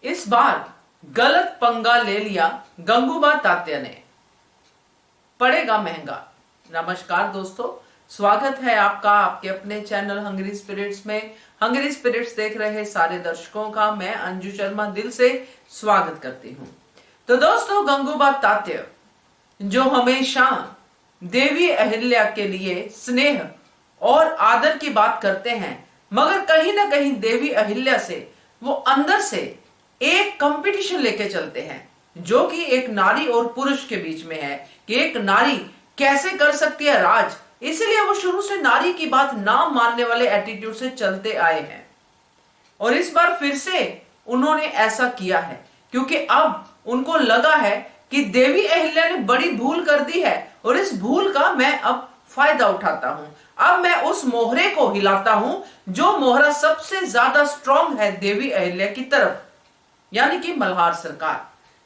इस बार गलत पंगा ले लिया गंगूबा तात्या ने, पड़ेगा महंगा। नमस्कार दोस्तों, स्वागत है आपका आपके अपने चैनल हंग्री स्पिरिट्स में। हंग्री स्पिरिट्स देख रहे सारे दर्शकों का मैं अंजू शर्मा दिल से स्वागत करती हूं। तो दोस्तों, गंगूबा तात्या जो हमेशा देवी अहिल्या के लिए स्नेह और आदर की बात करते हैं, मगर कहीं ना कहीं देवी अहिल्या से वो अंदर से एक कंपटीशन लेके चलते हैं, जो कि एक नारी और पुरुष के बीच में है कि एक नारी कैसे कर सकती है राज। इसलिए वो शुरू से नारी की बात ना मानने वाले एटीट्यूड से चलते आए हैं और इस बार फिर से उन्होंने ऐसा किया है, क्योंकि अब उनको लगा है कि देवी अहिल्या ने बड़ी भूल कर दी है और इस भूल का मैं अब फायदा उठाता हूं। अब मैं उस मोहरे को हिलाता हूं जो मोहरा सबसे ज्यादा स्ट्रांग है देवी अहिल्या की तरफ, यानी कि मल्हार सरकार।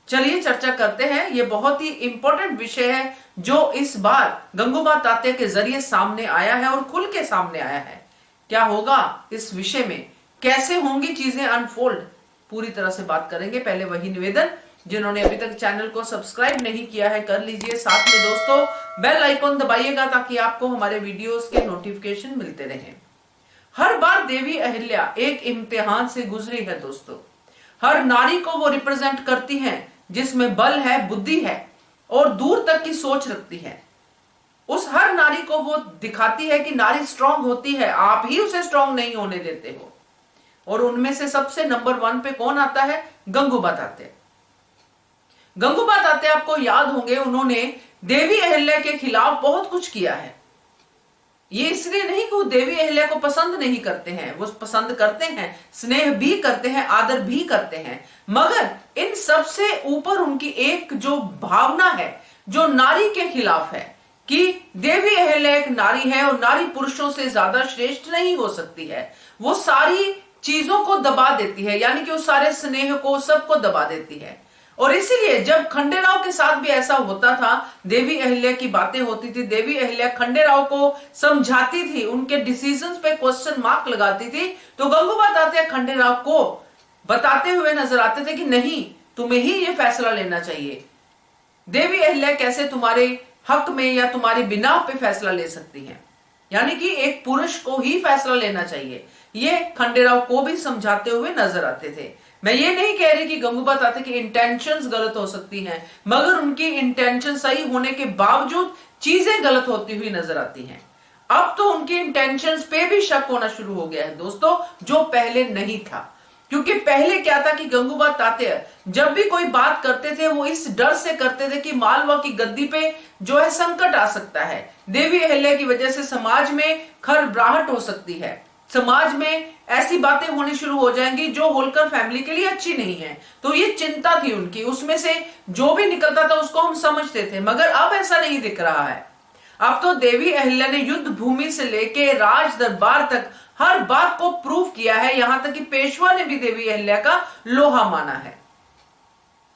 चलिए चर्चा करते हैं। यह बहुत ही इंपॉर्टेंट विषय है जो इस बार गंगूबा तात्या के जरिए सामने आया है और खुल के सामने आया है। क्या होगा इस विषय में, कैसे होंगी चीजें अनफोल्ड, पूरी तरह से बात करेंगे। पहले वही निवेदन, जिन्होंने अभी तक चैनल को सब्सक्राइब नहीं किया है कर लीजिए, साथ में दोस्तों बेल आइकॉन दबाइएगा ताकि आपको हमारे वीडियोस के नोटिफिकेशन मिलते रहें। हर बार देवी अहिल्या एक इम्तिहान से गुजरी है दोस्तों। हर नारी को वो रिप्रेजेंट करती हैं जिसमें बल है, बुद्धि है और दूर तक की सोच रखती है। उस हर नारी को वो दिखाती है कि नारी स्ट्रांग होती है, आप ही उसे स्ट्रांग नहीं होने देते हो। और उनमें से सबसे नंबर 1 पे कौन आता है? गंगूबा तात्या। गंगूबा तात्या आपको याद होंगे, उन्होंने देवी अहिल्या के खिलाफ बहुत कुछ किया है। ये इसलिए नहीं कि वो देवी अहिल्या को पसंद नहीं करते हैं, वो पसंद करते हैं, स्नेह भी करते हैं, आदर भी करते हैं, मगर इन सबसे ऊपर उनकी एक जो भावना है जो नारी के खिलाफ है कि देवी अहिल्या एक नारी है और नारी पुरुषों से ज्यादा श्रेष्ठ नहीं हो सकती है। वो सारी चीजों को दबा देती है, यानी कि उस सारे स्नेह को, सबको दबा देती है। और इसीलिए जब खंडेराव के साथ भी ऐसा होता था, देवी अहिल्या की बातें होती थी, देवी अहिल्या खंडेराव को समझाती थी, उनके डिसीजंस पे क्वेश्चन मार्क लगाती थी, तो गंगूबा तात्या खंडेराव को बताते हुए नजर आते थे कि नहीं, तुम्हें ही ये फैसला लेना चाहिए। देवी अहिल्या कैसे तुम्हारे हक में या तुम्हारी बिना पे फैसला ले सकती है, यानी कि एक पुरुष को ही फैसला लेना चाहिए। ये खंडेराव को भी समझाते हुए नजर आते थे। मैं ये नहीं कह रही कि गंगूबा तात्या की इंटेंशंस गलत हो सकती हैं, मगर उनकी इंटेंशन सही होने के बावजूद चीजें गलत होती हुई नजर आती हैं। अब तो उनकी इंटेंशंस पे भी शक होना शुरू हो गया है दोस्तों, जो पहले नहीं था। क्योंकि पहले क्या था कि गंगूबा तात्या जब भी कोई बात करते थे वो इस डर से करते थे कि मालवा की गद्दी पे जो है संकट आ सकता है, देवी अहिल्या की वजह से समाज में खरबराहट हो सकती है, समाज में ऐसी बातें होनी शुरू हो जाएंगी जो होलकर फैमिली के लिए अच्छी नहीं है। तो ये चिंता थी उनकी, उसमें से जो भी निकलता था उसको हम समझते थे, मगर अब ऐसा नहीं दिख रहा है। अब तो देवी अहिल्या ने युद्ध भूमि से लेके राज दरबार तक हर बात को प्रूव किया है, यहां तक कि पेशवा ने भी देवी अहिल्या का लोहा माना है।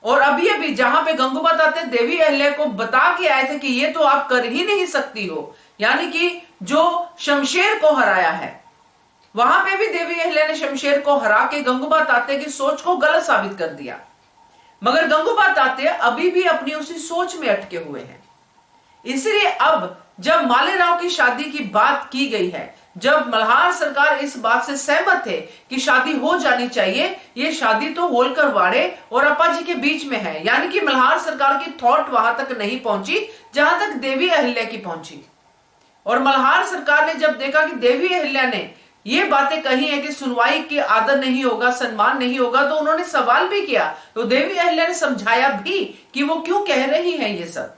और अभी जहां पे गंगूबा तात्या देवी अहिल्या को बता के आए थे कि ये तो आप कर ही नहीं सकती हो, यानी कि जो शमशेर को हराया है, वहां पे भी देवी अहिल्या ने शमशेर को हरा के गंगूबा तात्या की सोच को गलत साबित कर दिया। मगर गंगूबा तात्या अभी भी अपनी उसी सोच में अटके हुए हैं। इसलिए अब जब मालेराव की शादी की बात की गई है, जब मल्हार सरकार इस बात से सहमत थे कि शादी हो जानी चाहिए, ये शादी तो होलकर वाड़े और अप्पाजी के बीच में है, यानी कि मल्हार सरकार की थॉट वहां तक नहीं पहुंची जहां तक देवी अहिल्या की पहुंची। और मल्हार सरकार ने जब देखा कि देवी अहिल्या ने ये बातें कही है कि सुनवाई की आदर नहीं होगा, सम्मान नहीं होगा, तो उन्होंने सवाल भी किया। तो देवी अहिल्या ने समझाया भी कि वो क्यों कह रही हैं ये सब।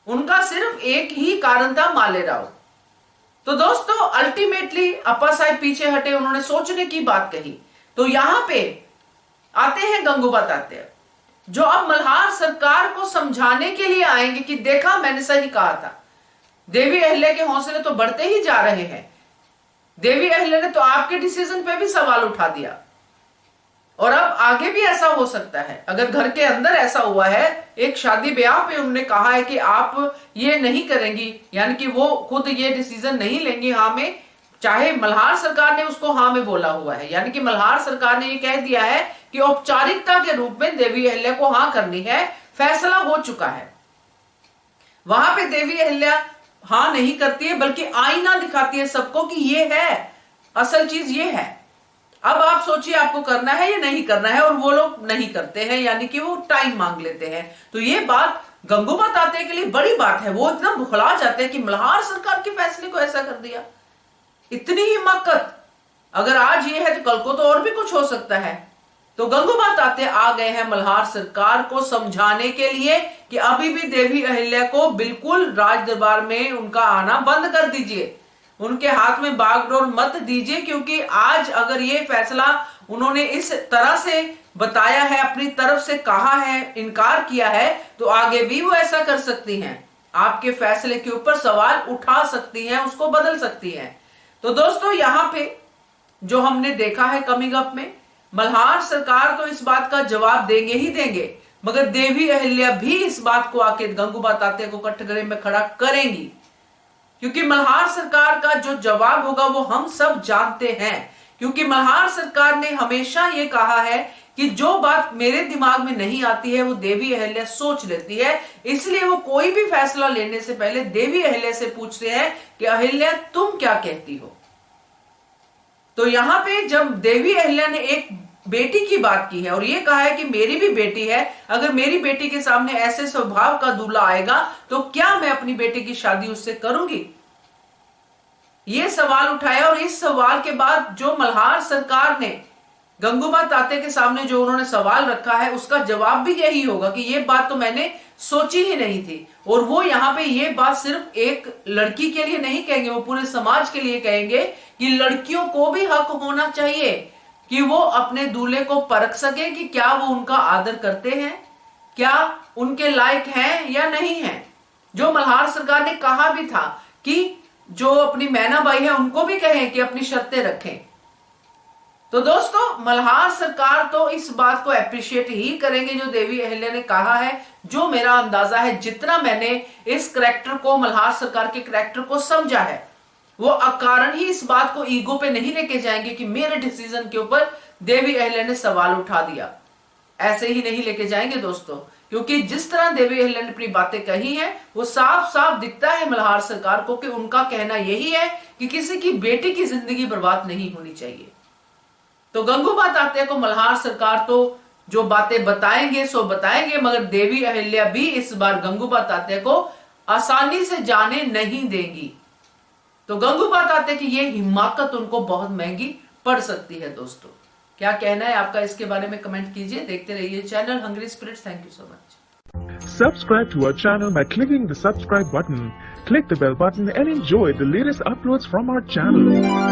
उनका सिर्फ एक ही कारण था, मालेराव। तो दोस्तों अल्टीमेटली अप्पा साहब पीछे हटे, उन्होंने सोचने की बात कही। तो यहां पे आते हैं गंगूबा तात्या, जो अब मल्हार सरकार को समझाने के लिए आएंगे कि देखा मैंने सही कहा था। देवी अहिल्या के हौसले तो बढ़ते ही जा रहे हैं, देवी अहिल्या ने तो आपके डिसीजन पे भी सवाल उठा दिया और अब आगे भी ऐसा हो सकता है। अगर घर के अंदर ऐसा हुआ है, एक शादी ब्याह पे उन्होंने कहा है कि आप ये नहीं करेंगी, यानी कि वो खुद ये डिसीजन नहीं लेंगी हाँ में, चाहे मल्हार सरकार ने उसको हाँ में बोला हुआ है, यानी कि मल्हार सरकार ने ये कह दिया है कि औपचारिकता के रूप में देवी अहिल्या को हां करनी है, फैसला हो चुका है। वहां पे देवी अहिल्या हां नहीं करती है, बल्कि आईना दिखाती है सबको कि ये है, असल चीज ये है। अब आप सोचिए आपको करना है या नहीं करना है, और वो लोग नहीं करते हैं, यानी कि वो टाइम मांग लेते हैं। तो ये बात गंगूबा तात्या के लिए बड़ी बात है। वो इतना बुखला जाते हैं कि मल्हार सरकार के फैसले को ऐसा कर दिया। इतनी हिम्मत, अगर आज ये है तो कल को तो और भी कुछ हो सकता है। तो गंगूबा तात्या आ गए हैं मल्हार सरकार को समझाने के लिए कि अभी भी देवी अहिल्या को बिल्कुल राज दरबार में उनका आना बंद कर दीजिए, उनके हाथ में बागडोर मत दीजिए, क्योंकि आज अगर ये फैसला उन्होंने इस तरह से बताया है, अपनी तरफ से कहा है, इनकार किया है, तो आगे भी वो ऐसा कर सकती हैं। आपके फैसले के ऊपर सवाल उठा सकती हैं, उसको बदल सकती हैं। तो दोस्तों यहां पे जो हमने देखा है कमिंग अप में, मल्हार सरकार तो इस बात का जवाब देंगे ही देंगे, मगर देवी अहिल्या भी इस बात को आके गंगूबा तात्या को कटघरे में खड़ा करेंगी, क्योंकि मल्हार सरकार का जो जवाब होगा वो हम सब जानते हैं। क्योंकि मल्हार सरकार ने हमेशा ये कहा है कि जो बात मेरे दिमाग में नहीं आती है वो देवी अहिल्या सोच लेती है, इसलिए वो कोई भी फैसला लेने से पहले देवी अहिल्या से पूछते हैं कि अहिल्या तुम क्या कहती हो। तो यहां पे जब देवी अहिल्या ने एक बेटी की बात की है और ये कहा है कि मेरी भी बेटी है, अगर मेरी बेटी के सामने ऐसे स्वभाव का दूल्हा आएगा तो क्या मैं अपनी बेटी की शादी उससे करूंगी, ये सवाल उठाया। और इस सवाल के बाद जो मल्हार सरकार ने गंगूबा तात्या के सामने जो उन्होंने सवाल रखा है, उसका जवाब भी यही होगा कि ये बात तो मैंने सोची ही नहीं थी। और वो यहां पे ये बात सिर्फ एक लड़की के लिए नहीं कहेंगे, वो पूरे समाज के लिए कहेंगे कि लड़कियों को भी हक होना चाहिए कि वो अपने दूल्हे को परख सके कि क्या वो उनका आदर करते हैं, क्या उनके लायक हैं या नहीं है। जो मल्हार सरकार ने कहा भी था कि जो अपनी मैनाबाई है उनको भी कहें कि अपनी शर्तें रखें। तो दोस्तों मल्हार सरकार तो इस बात को अप्रिशिएट ही करेंगे जो देवी अहिल्या ने कहा है। जो मेरा अंदाजा है, जितना मैंने इस करैक्टर को, मल्हार सरकार के करैक्टर को समझा है, वो अकारण ही इस बात को ईगो पे नहीं लेके जाएंगे कि मेरे डिसीजन के ऊपर देवी अहिल्या ने सवाल उठा दिया। ऐसे ही नहीं लेके जाएंगे दोस्तों, क्योंकि जिस तरह देवी अहिल्या ने अपनी बातें कही हैं, वो साफ साफ दिखता है मल्हार सरकार को कि उनका कहना यही है कि किसी की बेटी की जिंदगी बर्बाद नहीं होनी चाहिए। तो गंगूबा तात्या को मल्हार सरकार तो जो बातें बताएंगे सो बताएंगे, मगर देवी अहिल्या भी इस बार गंगूबा तात्या को आसानी से जाने नहीं देंगी। तो गंगूबा तात्या की ये हिम्मत उनको बहुत महंगी पड़ सकती है। दोस्तों क्या कहना है आपका इसके बारे में कमेंट कीजिए। देखते रहिए channel hungry spirits. Thank you so much. Subscribe to our channel by clicking the subscribe button. Click the bell button and enjoy the latest uploads from our channel.